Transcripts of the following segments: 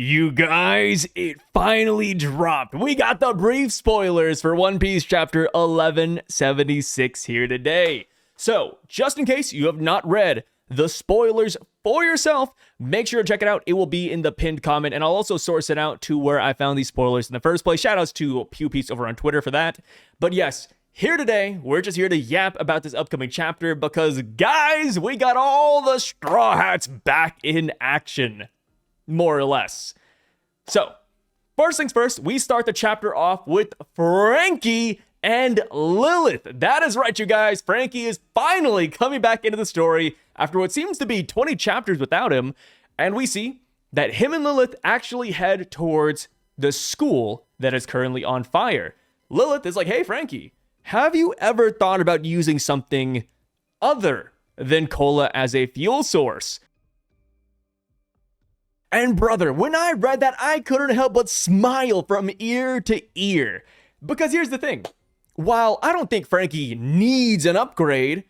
You guys, it finally dropped. We got the brief spoilers for One Piece chapter 1176 here today. So, just in case you have not read the spoilers for yourself, make sure to check it out. It will be in the pinned comment, and I'll also source it out to where I found these spoilers in the first place. Shoutouts to Pew Piece over on Twitter for that. But yes, here today, we're just here to yap about this upcoming chapter because, guys, we got all the Straw Hats back in action. More or less. So, first things first, we start the chapter off with Franky and Lilith. That is right, you guys. Franky is finally coming back into the story after what seems to be 20 chapters without him. And we see that him and Lilith actually head towards the school that is currently on fire. Lilith is like, hey, Franky, have you ever thought about using something other than cola as a fuel source? And brother, when I read that, I couldn't help but smile from ear to ear. Because here's the thing. While I don't think Franky needs an upgrade,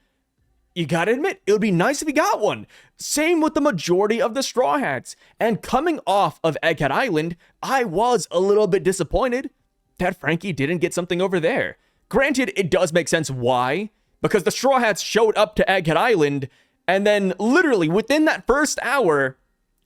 you gotta admit, it would be nice if he got one. Same with the majority of the Straw Hats. And coming off of Egghead Island, I was a little bit disappointed that Franky didn't get something over there. Granted, it does make sense why. Because the Straw Hats showed up to Egghead Island, and then literally within that first hour,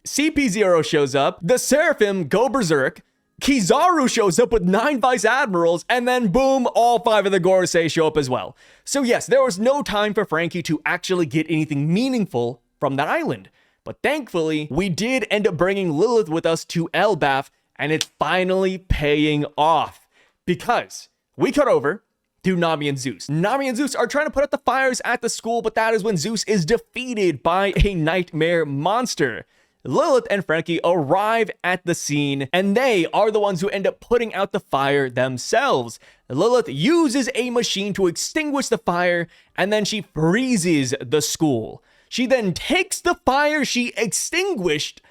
CP0 shows up, the Seraphim go berserk, Kizaru shows up with 9 Vice Admirals, and then boom, all 5 of the Gorosei show up as well. So yes, there was no time for Franky to actually get anything meaningful from that island. But thankfully, we did end up bringing Lilith with us to Elbaph, and it's finally paying off. Because we cut over to Nami and Zeus. Nami and Zeus are trying to put out the fires at the school, but that is when Zeus is defeated by a nightmare monster. Lilith and Franky arrive at the scene, and they are the ones who end up putting out the fire themselves. Lilith uses a machine to extinguish the fire, and then she freezes the school. She then takes the fire she extinguished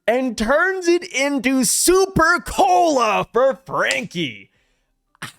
and turns it into super cola for Franky.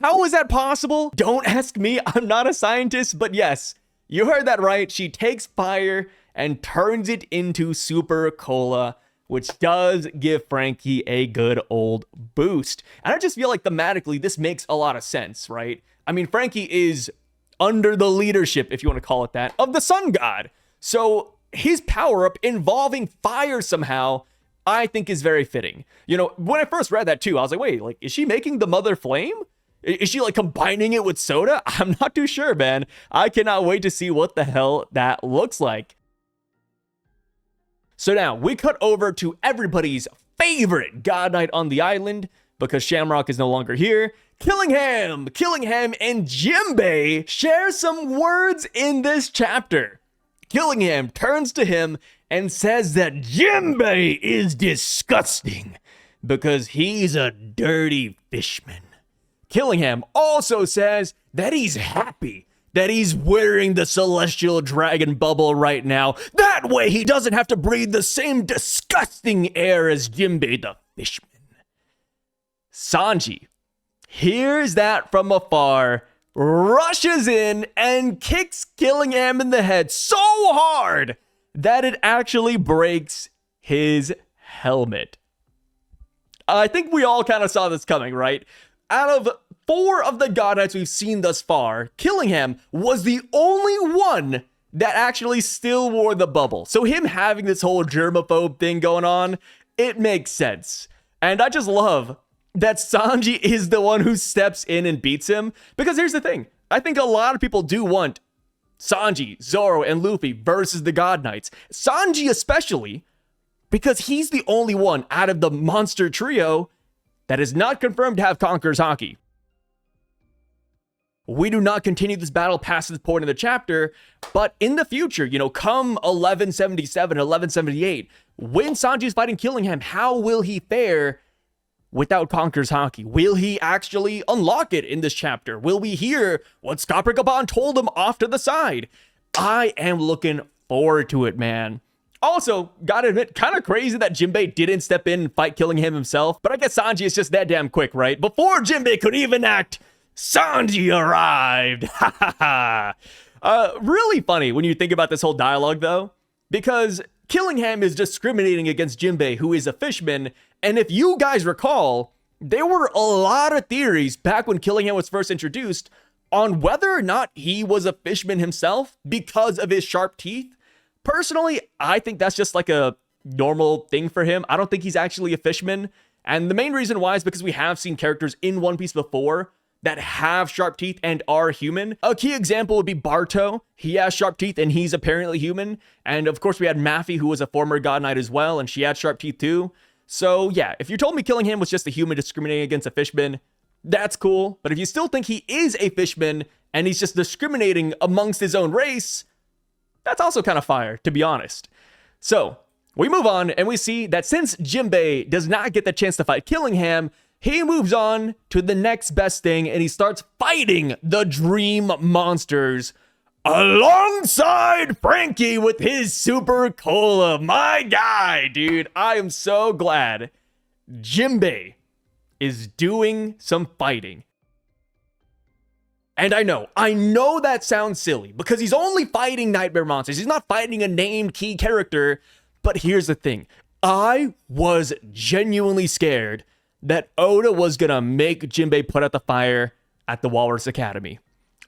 How is that possible? Don't ask me, I'm not a scientist, but yes, you heard that right. She takes fire and turns it into super cola, which does give Franky a good old boost. And I just feel like thematically, this makes a lot of sense, right? I mean, Franky is under the leadership, if you want to call it that, of the Sun God. So his power-up involving fire somehow, I think is very fitting. You know, when I first read that too, I was like, wait, like, is she making the Mother Flame? Is she like combining it with soda? I'm not too sure, man. I cannot wait to see what the hell that looks like. So now we cut over to everybody's favorite God Knight on the island because Shamrock is no longer here. Killingham and Jinbe share some words in this chapter. Killingham turns to him and says that Jinbe is disgusting because he's a dirty fishman. Killingham also says that he's happy that he's wearing the celestial dragon bubble right now. That way he doesn't have to breathe the same disgusting air as Jinbe the fishman. Sanji hears that from afar, rushes in, and kicks Killingham in the head so hard that it actually breaks his helmet. I think we all kind of saw this coming, right? Out of 4 of the God Knights we've seen thus far, Killingham was the only one that actually still wore the bubble. So him having this whole germaphobe thing going on, it makes sense. And I just love that Sanji is the one who steps in and beats him. Because here's the thing. I think a lot of people do want Sanji, Zoro, and Luffy versus the God Knights. Sanji especially, because he's the only one out of the monster trio that is not confirmed to have Conqueror's Haki. We do not continue this battle past this point in the chapter, but in the future, you know, come 1177, 1178, when Sanji's fighting Killingham, how will he fare without Conqueror's Haki? Will he actually unlock it in this chapter? Will we hear what Skopper Gaban told him off to the side? I am looking forward to it, man. Also, gotta admit, kind of crazy that Jinbe didn't step in and fight Killingham himself, but I guess Sanji is just that damn quick, right? Before Jinbe could even act, Sanji arrived! Ha ha ha! Really funny when you think about this whole dialogue, though, because Killingham is discriminating against Jinbe, who is a fishman, And if you guys recall, there were a lot of theories back when Killingham was first introduced on whether or not he was a fishman himself because of his sharp teeth. Personally, I think that's just like a normal thing for him. I don't think he's actually a fishman. And the main reason why is because we have seen characters in One Piece before that have sharp teeth and are human. A key example would be Barto. He has sharp teeth and he's apparently human. And of course we had Maffy, who was a former God Knight as well, and she had sharp teeth too. So yeah, if you told me Killingham was just a human discriminating against a fishman, that's cool. But if you still think he is a fishman and he's just discriminating amongst his own race, that's also kind of fire, to be honest. So we move on and we see that since Jinbe does not get the chance to fight Killingham, he moves on to the next best thing and he starts fighting the Dream Monsters alongside Franky with his Super Cola. My guy, dude. I am so glad Jinbe is doing some fighting. And I know that sounds silly because he's only fighting nightmare monsters. He's not fighting a named key character. But here's the thing. I was genuinely scared that Oda was gonna make Jinbe put out the fire at the Walrus Academy.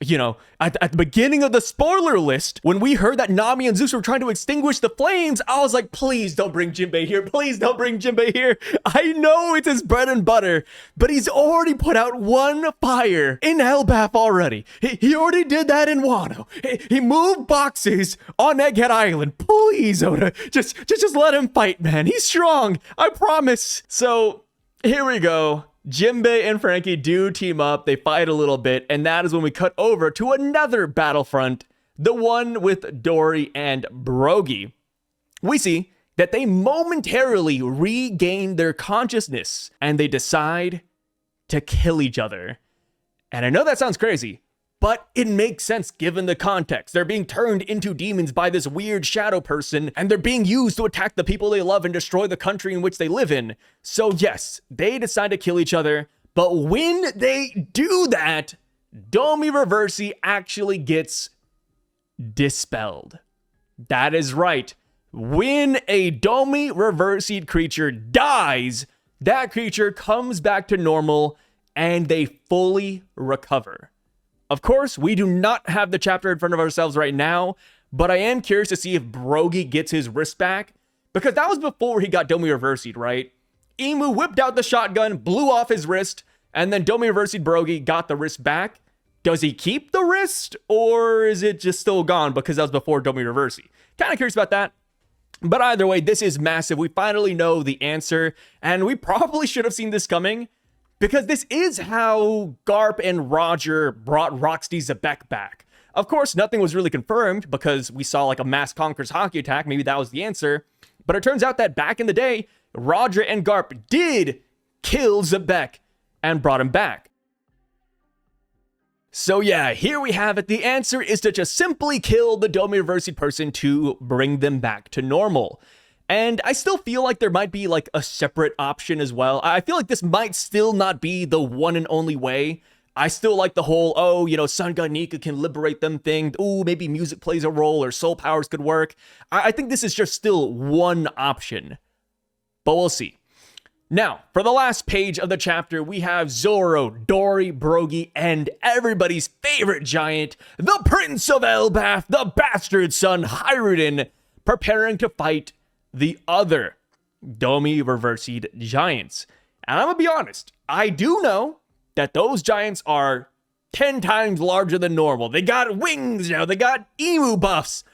You know, at the beginning of the spoiler list, when we heard that Nami and Zeus were trying to extinguish the flames, I was like, please don't bring Jinbe here. Please don't bring Jinbe here. I know it's his bread and butter, but he's already put out one fire in Elbaph already. He already did that in Wano. He moved boxes on Egghead Island. Please, Oda, just let him fight, man. He's strong. I promise. So here we go. Jinbe and Franky do team up, they fight a little bit, and that is when we cut over to another battlefront, the one with Dorry and Brogy. We see that they momentarily regain their consciousness, and they decide to kill each other. And I know that sounds crazy, but it makes sense given the context. They're being turned into demons by this weird shadow person, and they're being used to attack the people they love and destroy the country in which they live in. So yes, they decide to kill each other, but when they do that, Domi Reversi actually gets dispelled. That is right. When a Domi Reversi creature dies, that creature comes back to normal and they fully recover. Of course, we do not have the chapter in front of ourselves right now, but I am curious to see if Brogy gets his wrist back, because that was before he got Domi Reversi'd, right? Imu whipped out the shotgun, blew off his wrist, and then Domi Reversi'd Brogy got the wrist back. Does he keep the wrist, or is it just still gone because that was before Domi Reversi? Kind of curious about that. But either way, this is massive. We finally know the answer, and we probably should have seen this coming, because this is how Garp and Roger brought Rocksteady Zebek back. Of course, nothing was really confirmed because we saw like a mass conquers hockey attack. Maybe that was the answer. But it turns out that back in the day, Roger and Garp did kill Zebek and brought him back. So yeah, here we have it. The answer is to just simply kill the Domi Reversi person to bring them back to normal. And I still feel like there might be like a separate option as well. I feel like this might still not be the one and only way. I still like the whole, oh, you know, Sun God Nika can liberate them thing. Ooh, maybe music plays a role or soul powers could work. I think this is just still one option, but we'll see. Now, for the last page of the chapter, we have Zoro, Dorry, Brogy, and everybody's favorite giant, the Prince of Elbaph, the bastard son, Hiruden, preparing to fight the other Domi Reversi'd giants. And I'm gonna be honest, I do know that those giants are 10 times larger than normal. They got wings now, they got emu buffs.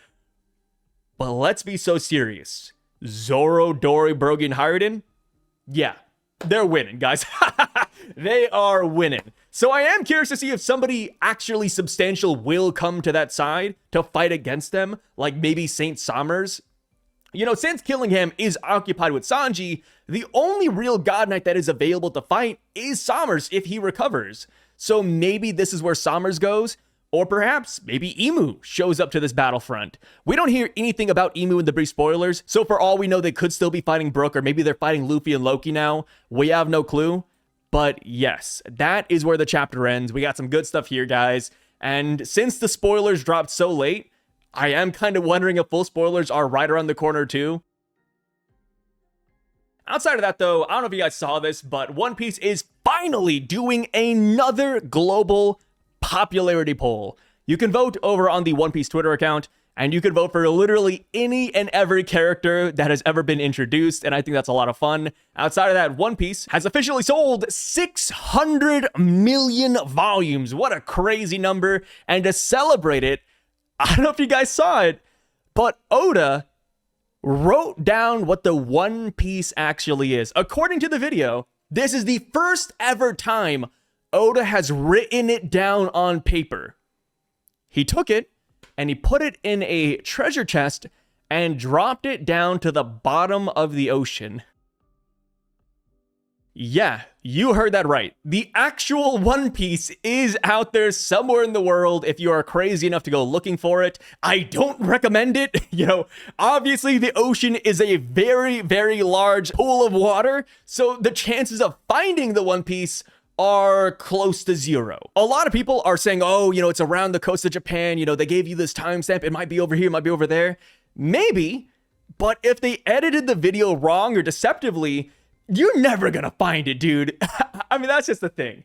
But let's be so serious. Zoro, Dorry, Brogy, and Hiruden? Yeah, they're winning, guys. They are winning. So I am curious to see if somebody actually substantial will come to that side to fight against them, like maybe Saint Somers. You know, since Killingham is occupied with Sanji, the only real God Knight that is available to fight is Somers if he recovers. So maybe this is where Somers goes, or perhaps maybe Imu shows up to this battlefront. We don't hear anything about Imu in the brief spoilers, so for all we know, they could still be fighting Brook, or maybe they're fighting Luffy and Loki now. We have no clue. But yes, that is where the chapter ends. We got some good stuff here, guys. And since the spoilers dropped so late, I am kind of wondering if full spoilers are right around the corner too. Outside of that, though, I don't know if you guys saw this, but One Piece is finally doing another global popularity poll. You can vote over on the One Piece Twitter account, and you can vote for literally any and every character that has ever been introduced, and I think that's a lot of fun. Outside of that, One Piece has officially sold 600 million volumes. What a crazy number. And to celebrate it, I don't know if you guys saw it, but Oda wrote down what the One Piece actually is. According to the video, this is the first ever time Oda has written it down on paper. He took it and he put it in a treasure chest and dropped it down to the bottom of the ocean. Yeah, you heard that right. The actual One Piece is out there somewhere in the world if you are crazy enough to go looking for it. I don't recommend it. You know, obviously the ocean is a very, very large pool of water, so the chances of finding the One Piece are close to zero. A lot of people are saying, oh, you know, it's around the coast of Japan. You know, they gave you this timestamp. It might be over here, it might be over there. Maybe, but if they edited the video wrong or deceptively, you're never gonna find it, dude. I mean, that's just the thing.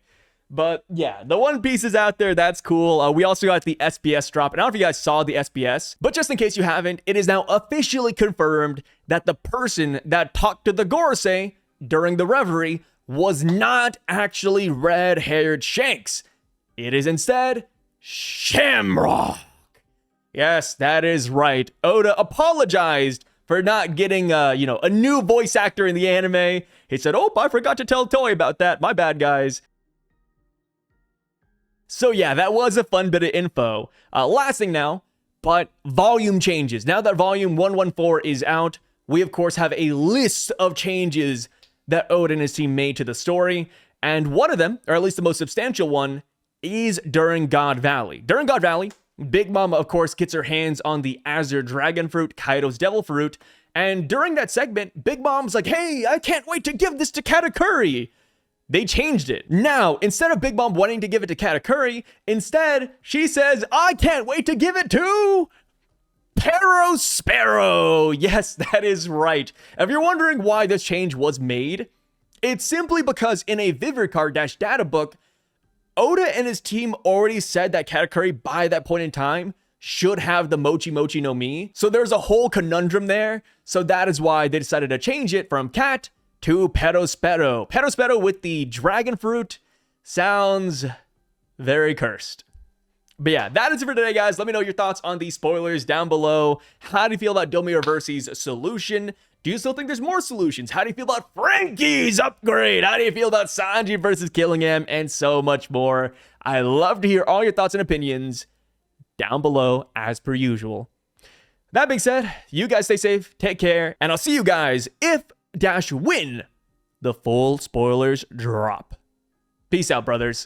But yeah, the One Piece is out there. That's cool. We also got the SBS drop. And I don't know if you guys saw the SBS, but just in case you haven't, it is now officially confirmed that the person that talked to the Gorosei during the reverie was not actually red-haired Shanks. It is instead Shamrock. Yes, that is right. Oda apologized for not getting, a new voice actor in the anime. He said, oh, I forgot to tell Toei about that. My bad, guys. So yeah, that was a fun bit of info. Last thing now, but volume changes. Now that volume 114 is out, we of course have a list of changes that Oda and his team made to the story. And one of them, or at least the most substantial one, is during God Valley. During God Valley, Big Mom, of course, gets her hands on the Azure Dragon Fruit, Kaido's Devil Fruit, and during that segment, Big Mom's like, hey, I can't wait to give this to Katakuri. They changed it. Now, instead of Big Mom wanting to give it to Katakuri, instead, she says, I can't wait to give it to Sparrow. Yes, that is right. If you're wondering why this change was made, it's simply because in a Vivicar-data book, Oda and his team already said that Katakuri, by that point in time, should have the Mochi Mochi no Mi. So there's a whole conundrum there. So that is why they decided to change it from Cat to Perospero. Perospero with the dragon fruit sounds very cursed. But yeah, that is it for today, guys. Let me know your thoughts on these spoilers down below. How do you feel about Domi Reversi's solution? Do you still think there's more solutions? How do you feel about Franky's upgrade? How do you feel about Sanji versus Killingham? And so much more. I love to hear all your thoughts and opinions down below as per usual. That being said, you guys stay safe, take care, and I'll see you guys when the full spoilers drop. Peace out, brothers.